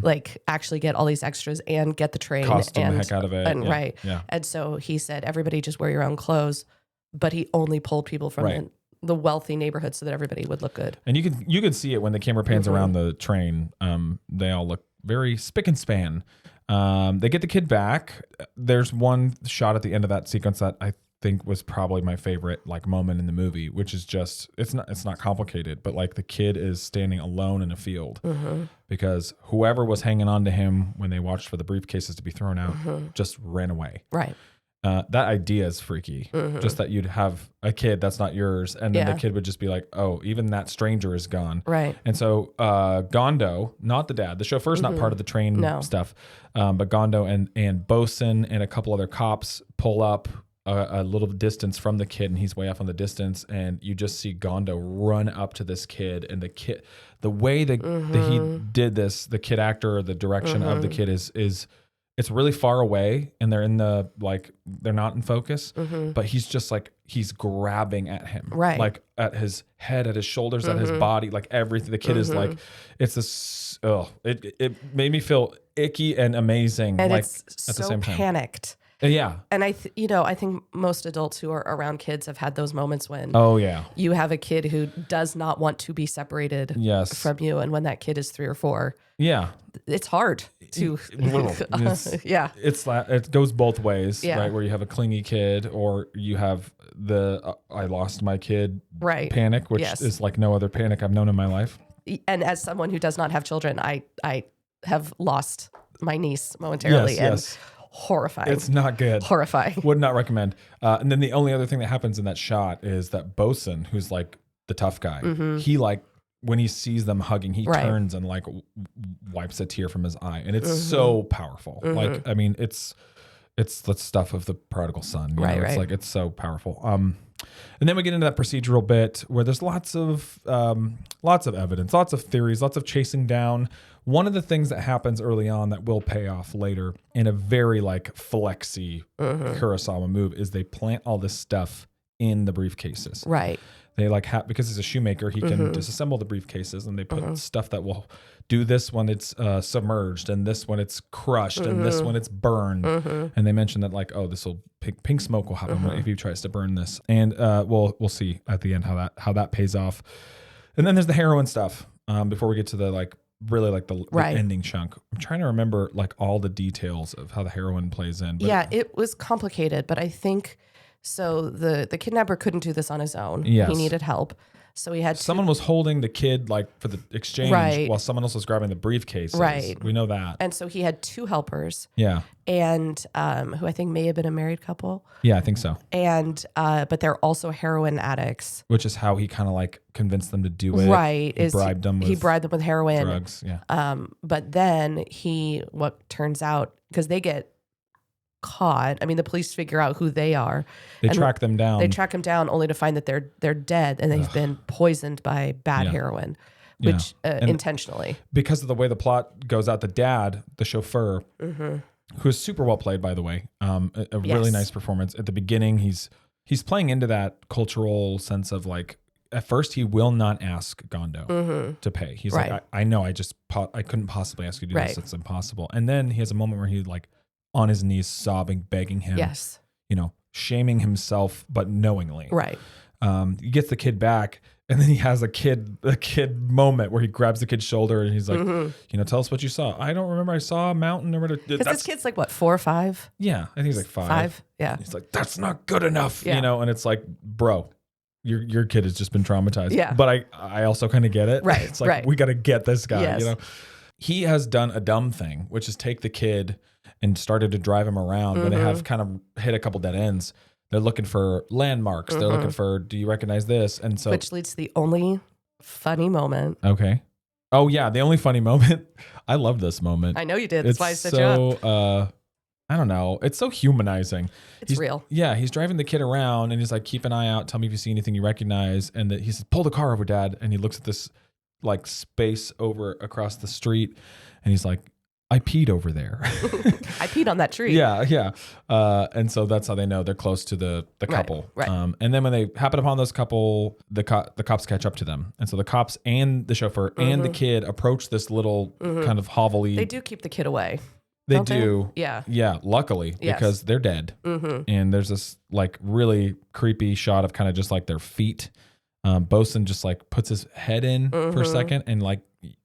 like actually get all these extras and get the train Costume and the heck out of it. And Yeah. right. Yeah. And so he said, everybody just wear your own clothes, but he only pulled people from Right. the wealthy neighborhood so that everybody would look good. And you can see it when the camera pans around the train. They all look very spick and span. They get the kid back. There's one shot at the end of that sequence that I think was probably my favorite like moment in the movie, which is just it's not complicated, but like the kid is standing alone in a field because whoever was hanging on to him when they watched for the briefcases to be thrown out just ran away. Right. That idea is freaky. Just that you'd have a kid that's not yours, and then Yeah. the kid would just be like, "Oh, even that stranger is gone." Right. And so Gondo, not the dad, the chauffeur's not part of the train No. stuff, but Gondo and Bosun and a couple other cops pull up a little distance from the kid, and he's way off on the distance, and you just see Gondo run up to this kid, and the way that he did this, the kid actor, the direction of the kid is. It's really far away and they're they're not in focus, but he's just like, he's grabbing at him, Right. like at his head, at his shoulders, at his body, like everything. The kid is like, it's this, it made me feel icky and amazing. And like it's at the so same time. panicked. Yeah. And I think most adults who are around kids have had those moments when Oh yeah. you have a kid who does not want to be separated Yes. from you. And when that kid is 3 or 4, Yeah. it's hard to, yeah. It goes both ways, Yeah. right? Where you have a clingy kid or you have the I lost my kid Right. panic, which Yes. is like no other panic I've known in my life. And as someone who does not have children, I have lost my niece momentarily. Yes, yes. horrifying. It's not good. Horrifying. Would not recommend. And then the only other thing that happens in that shot is that Bosun, who's like the tough guy, he like when he sees them hugging, he turns and like wipes a tear from his eye, and it's so powerful. Like, I mean, it's the stuff of the prodigal son. You know? It's like it's so powerful. And then we get into that procedural bit where there's lots of evidence, lots of theories, lots of chasing down. One of the things that happens early on that will pay off later in a very like flexy Kurosawa move is they plant all this stuff in the briefcases. Right. They like because he's a shoemaker, he can disassemble the briefcases, and they put stuff that will do this when it's submerged, and this when it's crushed, and this when it's burned. And they mentioned that like, oh, this will pink smoke will happen if he tries to burn this, and we'll see at the end how that pays off. And then there's the heroin stuff. Before we get to the like really like the ending chunk, I'm trying to remember like all the details of how the heroin plays in. But yeah, it was complicated, but I think. So the kidnapper couldn't do this on his own. Yes. He needed help. So he had someone was holding the kid like for the exchange while someone else was grabbing the briefcase. Right. We know that. And so he had 2 helpers. Yeah. And who I think may have been a married couple. Yeah, I think so. And but they're also heroin addicts. Which is how he kind of like convinced them to do it. Right. He bribed them with heroin. Drugs. Yeah. But then what turns out, because they get caught. I mean, the police figure out who they are. They track them down. They track them down only to find that they're dead and they've been poisoned by bad heroin, which intentionally. Because of the way the plot goes out, the dad, the chauffeur, who is super well played, by the way, a really nice performance. At the beginning, he's playing into that cultural sense of like, at first he will not ask Gondo to pay. He's like, I know, I couldn't possibly ask you to do this. It's impossible. And then he has a moment where he like, on his knees, sobbing, begging him, shaming himself, but knowingly. Right. He gets the kid back, and then he has a kid moment where he grabs the kid's shoulder and he's like, tell us what you saw. I don't remember. I saw a mountain or whatever. Because this kid's like, what, 4 or 5? Yeah, I think he's like 5. 5, yeah. He's like, that's not good enough, and it's like, bro, your kid has just been traumatized. Yeah. But I also kind of get it. Right, It's like, we got to get this guy, Yes. He has done a dumb thing, which is take the kid and started to drive him around when they have kind of hit a couple dead ends. They're looking for landmarks. They're looking for, do you recognize this? And so, which leads to the only funny moment. Okay. Oh yeah, the only funny moment. I love this moment. I know you did. That's why I set you up. I don't know. It's so humanizing. It's real. Yeah, he's driving the kid around and he's like, keep an eye out. Tell me if you see anything you recognize. And he says, pull the car over, Dad. And he looks at this like space over across the street and he's like, I peed over there. I peed on that tree. Yeah. And so that's how they know they're close to the couple. Right. And then when they happen upon this couple, the cops catch up to them. And so the cops and the chauffeur and the kid approach this little kind of hovel-y. They do keep the kid away. They do. Yeah. Yeah, luckily, because they're dead. And there's this like really creepy shot of kind of just like their feet. Bosun just like puts his head in for a second and like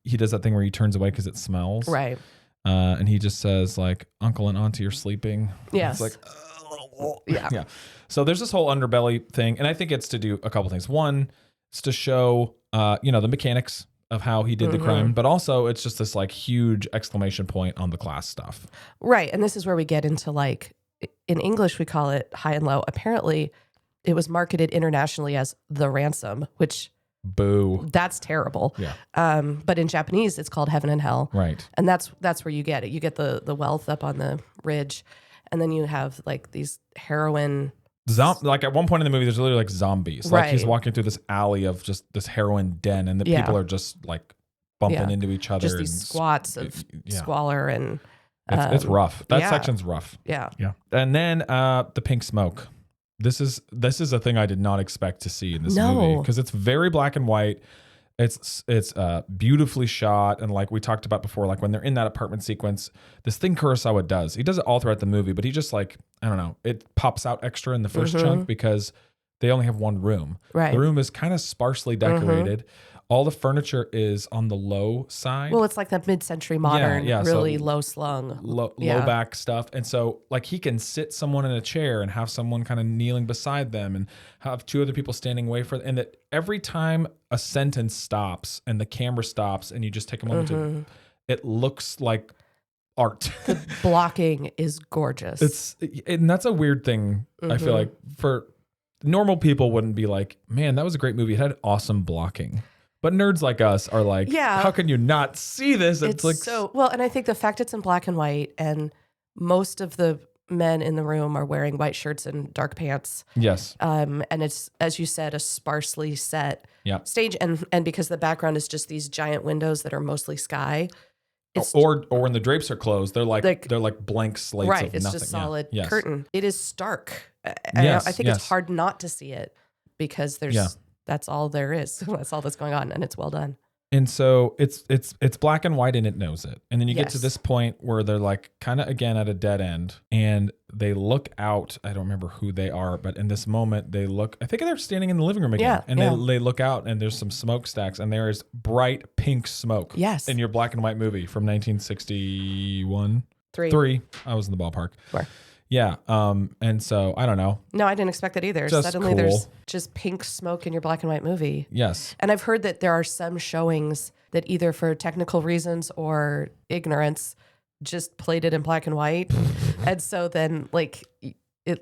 he does that thing where he turns away because it smells. Right. And he just says like, Uncle and Auntie are sleeping. Yes. It's like, yeah. So there's this whole underbelly thing. And I think it's to do a couple things. One, it's to show, the mechanics of how he did the crime, but also it's just this like huge exclamation point on the class stuff. Right. And this is where we get into like, in English, we call it high and low. Apparently it was marketed internationally as The Ransom, which boo. That's terrible. Yeah. But in Japanese, it's called Heaven and Hell. Right. And that's where you get it. You get the wealth up on the ridge, and then you have like these heroin. Like at one point in the movie, there's literally like zombies. Like he's walking through this alley of just this heroin den, and the people are just like bumping into each other. Just these squats of squalor and. It's rough. That section's rough. Yeah. Yeah. And then the pink smoke. This is a thing I did not expect to see in this movie because it's very black and white. It's beautifully shot, and like we talked about before, like when they're in that apartment sequence, this thing Kurosawa does. He does it all throughout the movie, but he just like, I don't know, it pops out extra in the first chunk because they only have one room. Right. The room is kind of sparsely decorated. All the furniture is on the low side. Well, it's like that mid-century modern, really low slung, low back stuff. And so like he can sit someone in a chair and have someone kind of kneeling beside them and have 2 other people standing away and that every time a sentence stops and the camera stops and you just take a moment to, it looks like art. Blocking is gorgeous. And that's a weird thing. I feel like for normal people wouldn't be like, man, that was a great movie. It had awesome blocking. But nerds like us are like, Yeah. how can you not see this? It's like so well, and I think the fact it's in black and white, and most of the men in the room are wearing white shirts and dark pants. yes, And it's, as you said, a sparsely set yeah. stage, and because the background is just these giant windows that are mostly sky. It's Or when the drapes are closed, they're like blank slates right. of It's nothing. just Yeah. solid Yes. curtain. It is stark. Yes, I think yes. it's hard not to see it because that's all there is. That's all that's going on, and it's well done. And so it's black and white and it knows it. And then you get to Yes. this point where they're like kind of again at a dead end and they look out. I don't remember who they are, but in this moment they look, I think they're standing in the living room again. Yeah, And yeah. they look out and there's some smokestacks and there is bright pink smoke. Yes. In your black and white movie from 1961. Three. I was in the ballpark. Four. Yeah. And so I don't know. No, I didn't expect that either. Just Suddenly cool. there's just pink smoke in your black and white movie. Yes. And I've heard that there are some showings that either for technical reasons or ignorance just played it in black and white. And so then like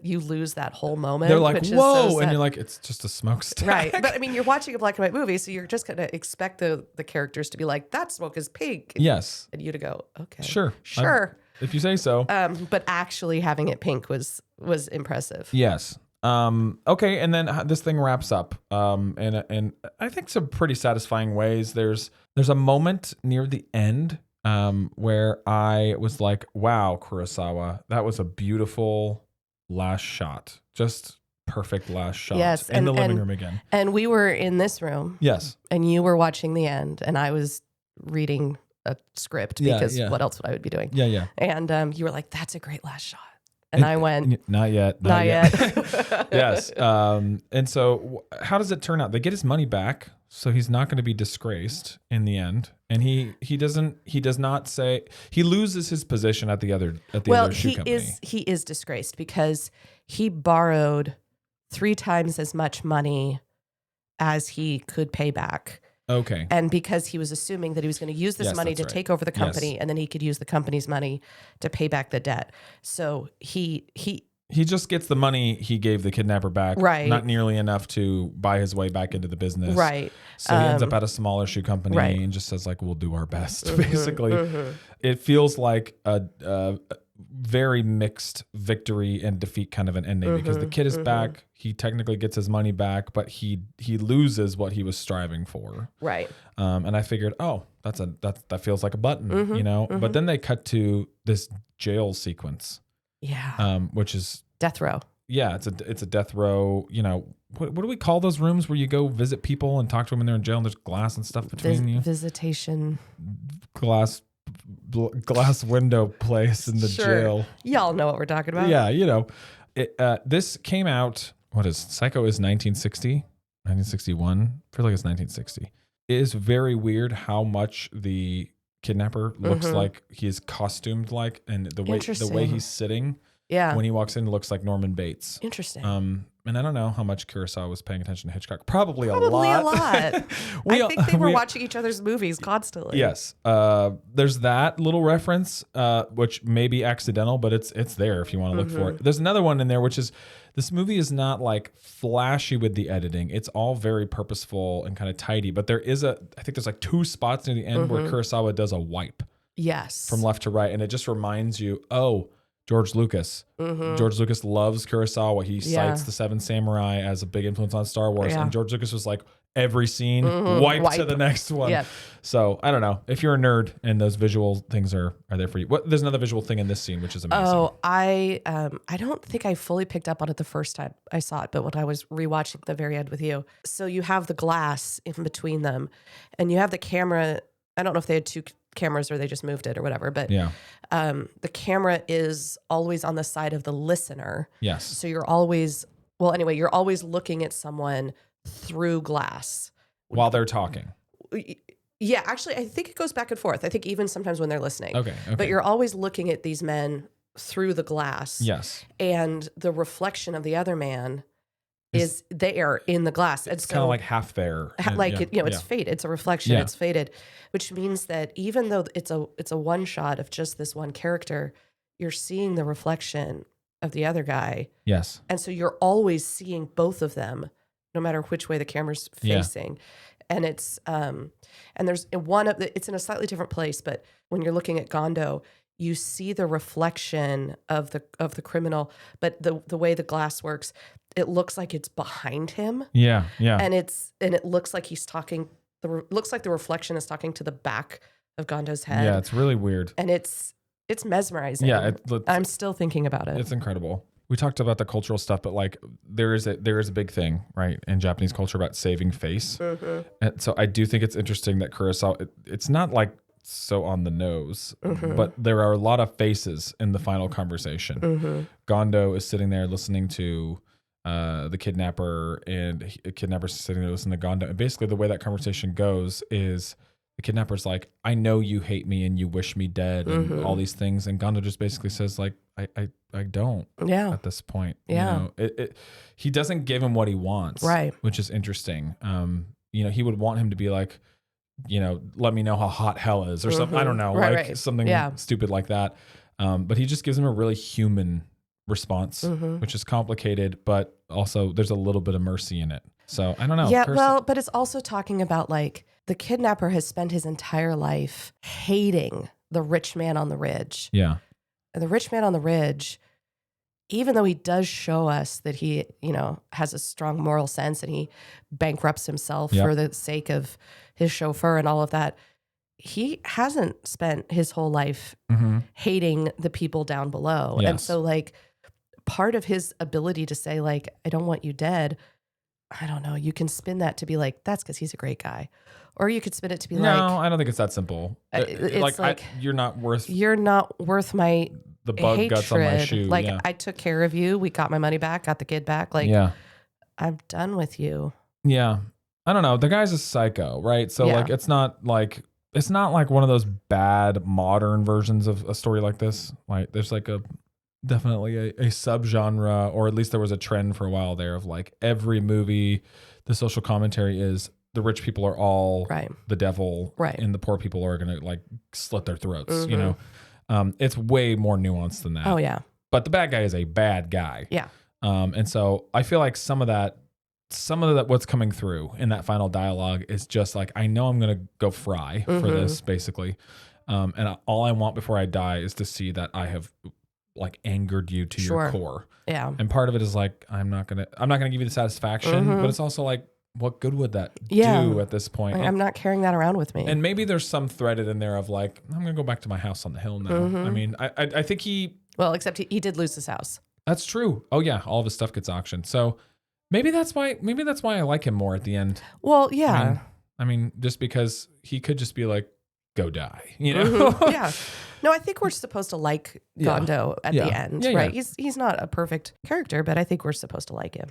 you lose that whole moment. They're like, which is so whoa. sad. And you're like, it's just a smokestack. Right. But I mean, you're watching a black and white movie, so you're just going to expect the characters to be like, that smoke is pink. Yes. And you to go, okay. Sure. Sure. If you say so. But actually having it pink was impressive. Yes. Okay, and then this thing wraps up. And I think some pretty satisfying ways. There's a moment near the end where I was like, wow, Kurosawa, that was a beautiful last shot. Just perfect last shot. Yes, In the living room again. And we were in this room, Yes. and you were watching the end, and I was reading a script Yeah, because yeah. what else would I be doing? Yeah, yeah. And you were like, "That's a great last shot," and I went, Not yet. "Not yet." Yes. And so how does it turn out? They get his money back, so he's not going to be disgraced in the end. And he does not say he loses his position at the other shoe company. he is disgraced because he borrowed 3 times as much money as he could pay back. Okay. And because he was assuming that he was going to use this Yes, money that's to right. take over the company, Yes. and then he could use the company's money to pay back the debt. So he He just gets the money he gave the kidnapper back. Right. Not nearly enough to buy his way back into the business. right. So he ends up at a smaller shoe company right. and just says like, we'll do our best. Basically, it feels like a very mixed victory and defeat kind of an ending because the kid is back. He technically gets his money back, but he loses what he was striving for. Right. And I figured, oh, that feels like a button, you know. But then they cut to this jail sequence, Yeah. which is Death row. yeah, it's a death row. You know, what do we call those rooms where you go visit people and talk to them when they're in jail and there's glass and stuff between you? Visitation. Glass window place in the Sure. jail. Y'all know what we're talking about. Yeah, you know, this came out. Psycho is 1960, 1961. I feel like it's 1960. It is very weird how much the kidnapper looks like he is costumed like, and the way Interesting. he's sitting Yeah. when he walks in looks like Norman Bates. Interesting. And I don't know how much Kurosawa was paying attention to Hitchcock. Probably a Probably lot. a lot. I think they were watching each other's movies constantly. Yes. There's that little reference, which may be accidental, but it's there if you want to look for it. There's another one in there, which is this movie is not like flashy with the editing. It's all very purposeful and kind of tidy. But I think there's like 2 spots near the end where Kurosawa does a wipe Yes. from left to right. And it just reminds you, oh, George Lucas. George Lucas loves Kurosawa. He cites the Seven Samurai as a big influence on Star Wars. Yeah. And George Lucas was like, every scene, wipe to the next one. Yeah. So I don't know. If you're a nerd and those visual things are there for you. There's another visual thing in this scene, which is amazing. Oh, I don't think I fully picked up on it the first time I saw it, but when I was rewatching the very end with you. So you have the glass in between them, and you have the camera. I don't know if they had 2 cameras or they just moved it or whatever, but Yeah. the camera is always on the side of the listener. Yes. So you're always looking at someone through glass. While they're talking. Yeah, actually, I think it goes back and forth. I think even sometimes when they're listening. Okay. But you're always looking at these men through the glass. Yes. And the reflection of the other man is there in the glass. It's kind of like half there. It's faded. It's a reflection. Yeah. It's faded, which means that even though it's a one shot of just this one character, you're seeing the reflection of the other guy. Yes. And so you're always seeing both of them, no matter which way the camera's facing. And it's and there's it's in a slightly different place, but when you're looking at Gondo, you see the reflection of the criminal, but the way the glass works, it looks like it's behind him. Yeah. Yeah. And it looks like he's talking. Looks like the reflection is talking to the back of Gondo's head. Yeah, it's really weird. And it's mesmerizing. Yeah, I'm still thinking about it. It's incredible. We talked about the cultural stuff, but like there is a big thing, right, in Japanese culture about saving face. Mm-hmm. And so I do think it's interesting that Kurosawa, it's not like so on the nose, but there are a lot of faces in the final conversation. Gondo is sitting there listening to the kidnapper, and the kidnapper's sitting there listening to Gondo. And basically the way that conversation goes is the kidnapper's like, I know you hate me and you wish me dead and all these things. And Gondo just basically says like, I don't at this point. Yeah. You know, he doesn't give him what he wants. Right. Which is interesting. He would want him to be like, let me know how hot hell is or something. I don't know. Something stupid like that. But he just gives him a really human response, which is complicated, but also there's a little bit of mercy in it. So I don't know. Yeah, but it's also talking about like the kidnapper has spent his entire life hating the rich man on the ridge. Yeah. And the rich man on the ridge, even though he does show us that he, has a strong moral sense and he bankrupts himself for the sake of his chauffeur and all of that, he hasn't spent his whole life hating the people down below. Yes. And so like part of his ability to say like, I don't want you dead, I don't know, you can spin that to be like, that's because he's a great guy. Or you could spin it to be no, I don't think it's that simple. It's like you're not worth my the bug hatred. guts on my shoe. Like yeah. I took care of you. We got my money back, got the kid back. Like I'm done with you. Yeah. I don't know. The guy's a psycho, right? So like it's not like one of those bad modern versions of a story like this. Like there's like definitely a subgenre, or at least there was a trend for a while there of like every movie, the social commentary is the rich people are all the devil, and the poor people are gonna like slit their throats. It's way more nuanced than that. Oh yeah. But the bad guy is a bad guy. Yeah. And so I feel like some of that what's coming through in that final dialogue is just like, I know I'm gonna go fry for this basically, and all I want before I die is to see that I have like angered you to your core. Yeah. And part of it is like, I'm not gonna give you the satisfaction, but it's also like, what good would that do at this point? Like, I'm not carrying that around with me. And maybe there's some threaded in there of like, I'm going to go back to my house on the hill now. I mean, I think except he did lose his house. That's true. Oh yeah. All of his stuff gets auctioned. So maybe that's why I like him more at the end. Well, yeah. I mean, just because he could just be like, go die, Yeah. No, I think we're supposed to like Gondo at the end, right? Yeah. He's not a perfect character, but I think we're supposed to like him.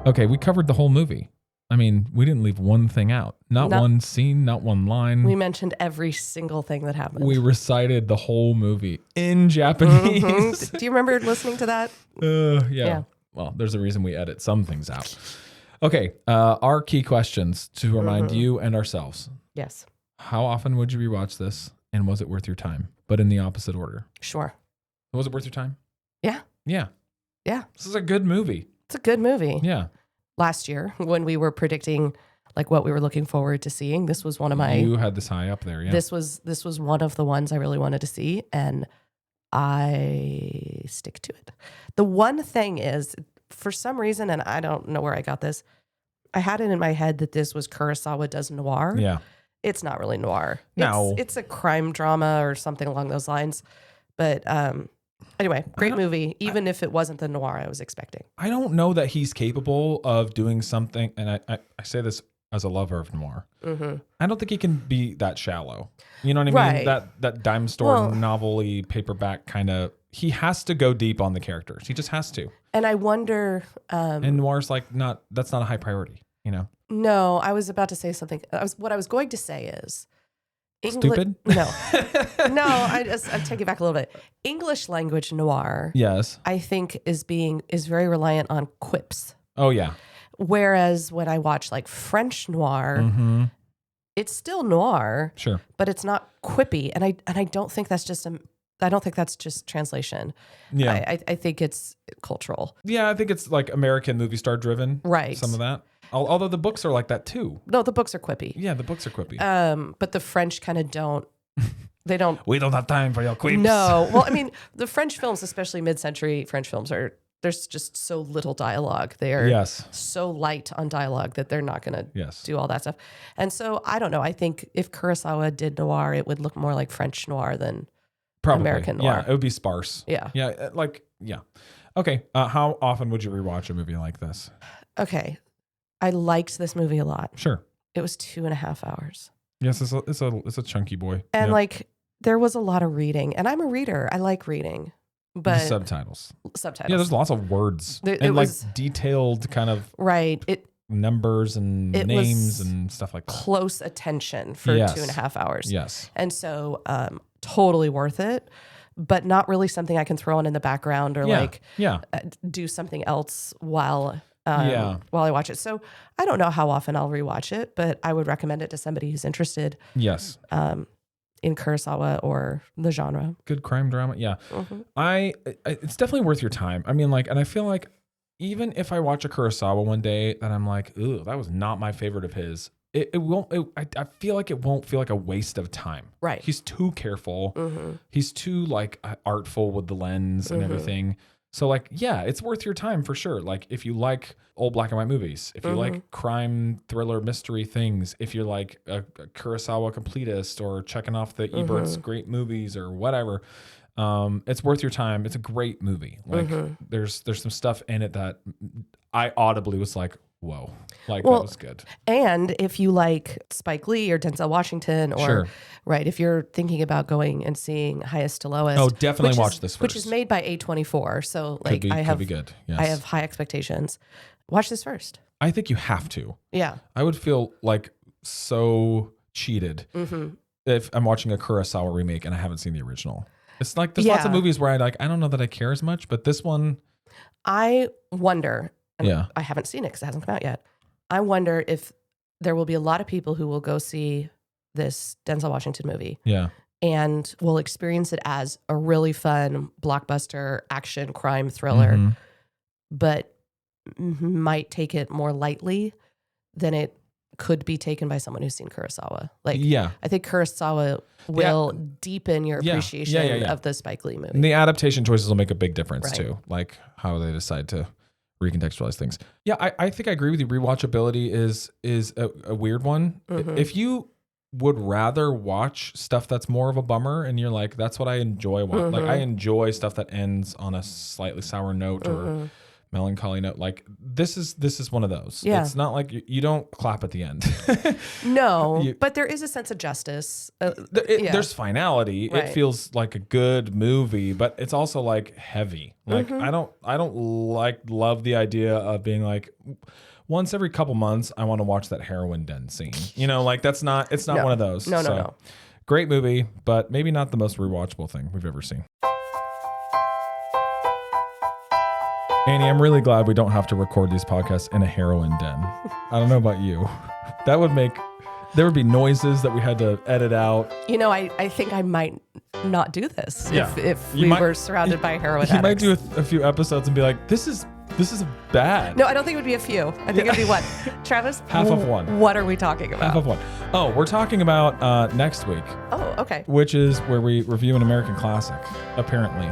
Okay, we covered the whole movie. I mean, we didn't leave one thing out. Not one scene, not one line. We mentioned every single thing that happened. We recited the whole movie in Japanese. Do you remember listening to that? Yeah. Well, there's a reason we edit some things out. Okay, our key questions to remind you and ourselves. Yes. How often would you rewatch this, and was it worth your time? But in the opposite order. Sure. Was it worth your time? Yeah. Yeah. Yeah. This is a good movie. It's a good movie. Yeah. Last year, when we were predicting like what we were looking forward to seeing, this was one of my. You had this high up there, yeah. This was one of the ones I really wanted to see, and I stick to it. The one thing is, for some reason, and I don't know where I got this, I had it in my head that this was Kurosawa does noir. Yeah. It's not really noir. No. It's a crime drama or something along those lines. But anyway, great movie, even if it wasn't the noir I was expecting. I don't know that he's capable of doing something, and I say this as a lover of noir. I don't think he can be that shallow. You know what I mean? Right. That dime store novel-y paperback kind of, he has to go deep on the characters. He just has to. And I wonder... and noir's like, that's not a high priority, No, I was about to say something. What I was going to say is, Stupid? No. No, I take it back a little bit. English language noir, Yes. I think, is very reliant on quips. Oh yeah. Whereas when I watch like French noir, Mm-hmm. it's still noir, Sure. but it's not quippy. And I don't think that's just translation. Yeah. I think it's cultural. Yeah, I think it's like American movie star driven. Right. Some of that. Although the books are like that too. No, the books are quippy. Yeah, the books are quippy. But the French kind of don't. They don't. We don't have time for your quips. No. Well, I mean, the French films, especially mid-century French films, there's just so little dialogue. They are Yes. so light on dialogue that they're not going to Yes. do all that stuff. And so I don't know. I think if Kurosawa did noir, it would look more like French noir than Probably. American noir. Yeah, it would be sparse. Yeah. Yeah, yeah. Okay. How often would you rewatch a movie like this? Okay. I liked this movie a lot. Sure. It was 2.5 hours. Yes, it's a chunky boy. And Yep. like there was a lot of reading. And I'm a reader. I like reading. But The subtitles. subtitles. Yeah, there's lots of words It and like was- detailed kind of right. It numbers and It names was and stuff like that. close attention for Yes. 2.5 hours. Yes. And so totally worth it, but not really something I can throw on in the background or Yeah. like Yeah. do something else while Yeah. I watch it. So I don't know how often I'll rewatch it, but I would recommend it to somebody who's interested Yes. in Kurosawa or the genre. Good crime drama. Yeah. Mm-hmm. It's definitely worth your time. I mean, like, and I feel like even if I watch a Kurosawa one day that I'm like, ooh, that was not my favorite of his, it won't, I feel like it won't feel like a waste of time. Right. He's too careful. Mm-hmm. He's too like artful with the lens and everything. So like, yeah, it's worth your time for sure. Like if you like old black and white movies, if you like crime, thriller, mystery things, if you're like a Kurosawa completist or checking off the Ebert's great movies or whatever, it's worth your time. It's a great movie. Like there's some stuff in it that I audibly was like, whoa, like that was good. And if you like Spike Lee or Denzel Washington or Sure. right, if you're thinking about going and seeing Highest to Lowest, Oh, definitely which watch is- this which is first. made by A24. So like Could I be good. Yes. I have high expectations. Watch this first. I think you have to. Yeah. I would feel like so cheated if I'm watching a Kurosawa remake and I haven't seen the original. It's like there's lots of Yeah. movies where I don't know that I care as much, but this one, I wonder, and Yeah. I haven't seen it because it hasn't come out yet. I wonder if there will be a lot of people who will go see this Denzel Washington movie yeah, and will experience it as a really fun blockbuster action crime thriller, Mhm. but might take it more lightly than it could be taken by someone who's seen Kurosawa. Like, yeah. I think Kurosawa will deepen your Yeah. appreciation Yeah. of the Spike Lee movie. And the adaptation choices will make a big difference Right. too, like how they decide to recontextualize things. Yeah, I think I agree with you. Rewatchability is a weird one. If you would rather watch stuff that's more of a bummer and you're like, that's what I enjoy. Like I enjoy stuff that ends on a slightly sour note or melancholy note. Like this is one of those. Yeah. It's not like you don't clap at the end. No, You- but there is a sense of justice. Yeah. There's finality. Right. It feels like a good movie, but it's also like heavy. Like Mm-hmm. I don't love the idea of being like once every couple months I want to watch that heroin den scene. You know, like it's not No. one of those. No. Great movie, but maybe not the most rewatchable thing we've ever seen. Annie, I'm really glad we don't have to record these podcasts in a heroin den. I don't know about you. There would be noises that we had to edit out. You know, I think I might not do this Yeah. if You we might- were surrounded by heroin You might addicts. do a few episodes and be like, this is bad. No, I don't think it would be a few. I think it'd be what? Travis? Half of one. What are we talking about? Half of one. Oh, we're talking about next week, Oh, okay. which is where we review an American classic, apparently.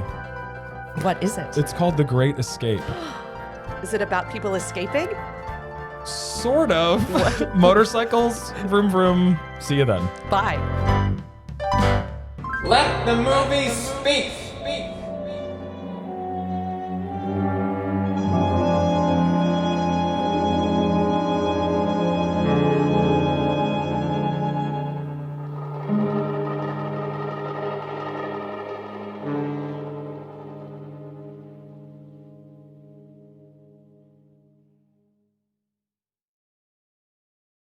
What is it? It's called The Great Escape. Is it about people escaping? Sort of. Motorcycles, vroom vroom. See you then. Bye. Let the movie speak.